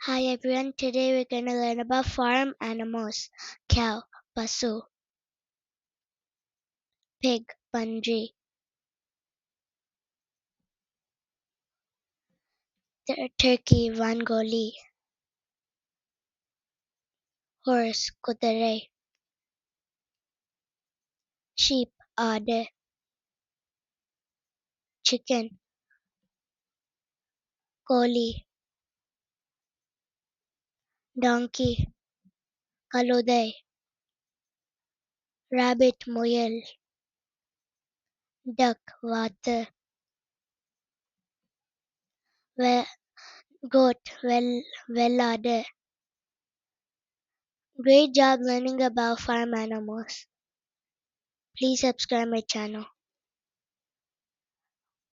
Hi everyone, today we're going to learn about farm animals. Cow, pasu, pig, panji, turkey, vangoli, horse, kudare, sheep, ade, chicken, koli, donkey, kalode, rabbit, moyel, duck, water, goat, velade. Great job learning about farm animals. Please subscribe my channel.